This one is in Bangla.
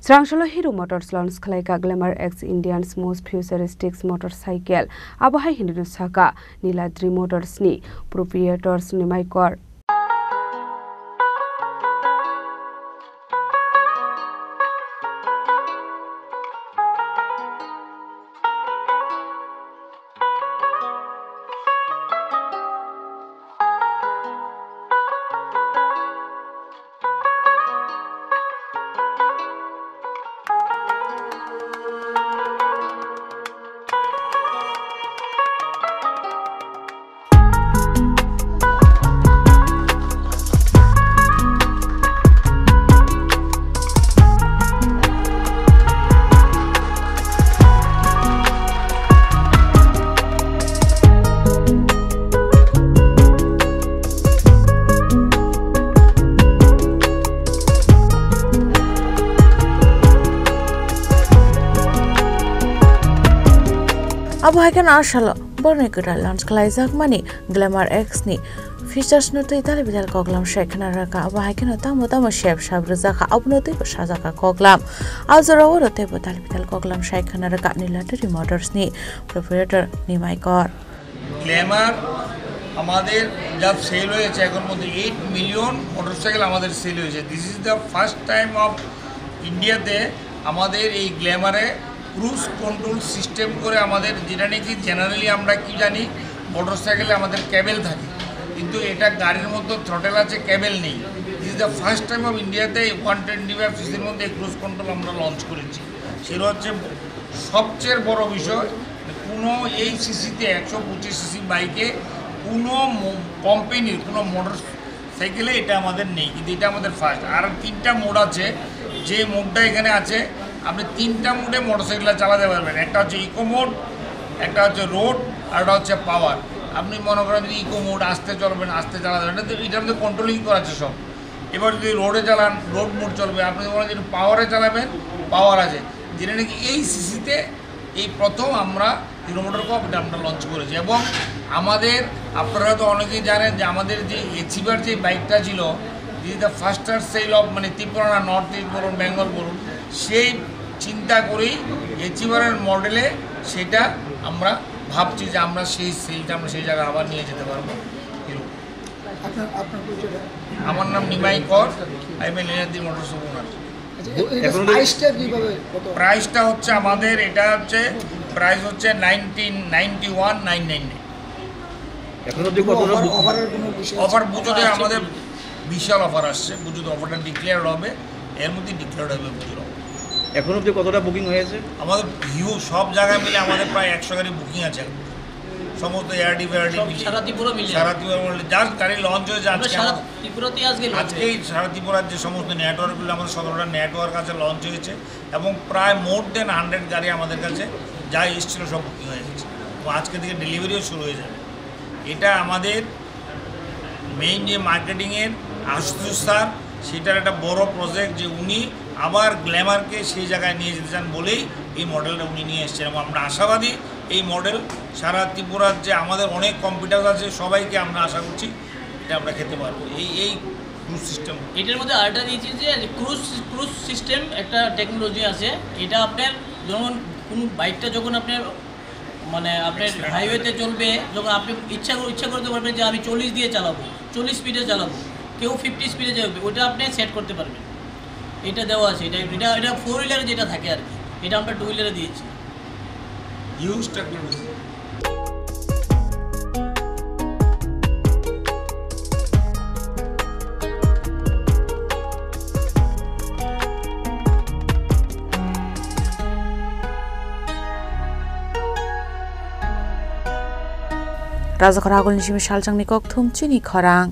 Srangshala Hero Motors launch Khalaika Glamour X India's most futuristic motorcycle. Abahai Hindu Saka Niladri Motors ni proprietors Nimaikor. Abu Hakan Arshalo, Bornekuta launch Klaizak Money, Glamour X ni. Features no to Italy with Koglam Shekanaraka, Abu Hakan Tamotama Shep Shabrazaka, Abnoti Shazaka Koglam. Azaro the Talipital Koglam Shekanaraka Nilatri Motors ni, proprietor Nimaikor. Glamour আমাদের যা সেল হয়েছে এখন মধ্যে 8 মিলিয়ন মোটরসাইকেল আমাদের সেল হয়েছে। This is the first time of ইন্ডিয়াতে আমাদের এই গ্ল্যামারে ক্রুজ কন্ট্রোল সিস্টেম করে আমাদের যেটা নাকি জেনারেলি আমরা কি জানি মোটরসাইকেলে আমাদের ক্যাবেল থাকে, কিন্তু এটা গাড়ির মধ্যে থ্রটেল আছে, ক্যাবেল নেই। This is the first time of ইন্ডিয়াতে 125 সিসির মধ্যে ক্রুজ কন্ট্রোল আমরা লঞ্চ করেছি। সেটা হচ্ছে সবচেয়ে বড় বিষয়। কোনো এই সিসিতে 125 সিসি বাইকে কোনো কোম্পানির কোনো মোটর সাইকেলে এটা আমাদের নেই, কিন্তু এটা আমাদের ফার্স্ট। আর 3টা মোড আছে, যে মোডটা এখানে আছে আপনি 3টা মোডে মোটরসাইকেল চালাতে পারবেন। একটা হচ্ছে ইকো মোড, একটা হচ্ছে রোড, আর একটা হচ্ছে পাওয়ার। আপনি মনে করেন যদি ইকো মোড আসতে চলবেন, আসতে চালাতে পারবেন, এটার মধ্যে কন্ট্রোলিং করা আছে সব। এবার যদি রোডে চালান রোড মোড চলবে, আপনি মনে যদি পাওয়ারে চালাবেন পাওয়ার আছে। যেটা নাকি এই সিসিতে এই প্রথম আমরা হিরো মোটরকপ এটা আমরা লঞ্চ করেছি। এবং আমাদের আপনারা হয়তো অনেকেই জানেন যে আমাদের যে এচিভার যে বাইকটা ছিল, this is the first sale of মানে ত্রিপুরা নর্থ ইস্ট বলুন বেঙ্গল বলুন, সেই চিন্তা করেই এচিভারের মডেলে সেটা আমরা ভাবছি যে আমরা সেই সেলটা আমরা সেই জায়গায় আবার নিয়ে যেতে পারবো। হিরো। আমার নাম নিমাই কর, আই এম নীলাদ্রি মোটরস ওনার। প্রাইসটা হচ্ছে আমাদের এটা হচ্ছে প্রাইস হচ্ছে 1991,999। অফার পুজোতে আমাদের বিশাল অফার আসছে। পুজোতে অফারটা ডিক্লেয়ার হবে, এর মধ্যে ডিক্লেয়ার হবে পুজোর। এখন অবধি কতটা বুকিং হয়েছে? আমাদের ভিউ সব জায়গায় মিলে আমাদের প্রায় 100 গাড়ি বুকিং আছে, সমস্ত এআরডি মিলে সারা ত্রিপুরা মিলে জাস্ট গাড়ি লঞ্চ হয়েছে আজকে। আজকেই সারা ত্রিপুরার যে সমস্ত নেটওয়ার্কগুলো আমাদের 17টা নেটওয়ার্ক আছে লঞ্চ হয়েছে, এবং প্রায় মোর দেন 100 গাড়ি আমাদের কাছে যা এসেছিলো সব বুকিং হয়ে গেছে, এবং আজকে থেকে ডেলিভারিও শুরু হয়ে যাবে। এটা আমাদের মেইন যে মার্কেটিংয়ের আশুতোষ স্যার, সেটার একটা বড় প্রজেক্ট যে উনি আবার গ্ল্যামারকে সেই জায়গায় নিয়ে যেতে চান বলেই এই মডেলটা উনি নিয়ে এসেছেন। এবং আমরা আশাবাদী এই মডেল সারা ত্রিপুরার যে আমাদের অনেক কম্পিউটার আছে সবাইকে আমরা আশা করছি এটা আমরা খেতে পারবো। এই ক্রুজ সিস্টেম, এটার মধ্যে আরেকটা দিয়েছি যে ক্রুজ সিস্টেম একটা টেকনোলজি আছে। এটা আপনার যখন কোনো বাইকটা যখন আপনার মানে আপনার হাইওয়েতে চলবে, যখন আপনি ইচ্ছা করতে পারবেন যে আমি 40 দিয়ে চালাবো, 40 স্পিডে চালাবো, কেউ 50 স্পিডে যাবে, ওটা আপনি সেট করতে পারবেন। এটা দেওয়া আছে। এটা 4 হুইলারে যেটা থাকে আর কি, এটা আমরা 2 হুইলারে দিয়েছি। Use technology. Razak Ragul Nishimi Shaljang Nikok Thum Chini Khorang.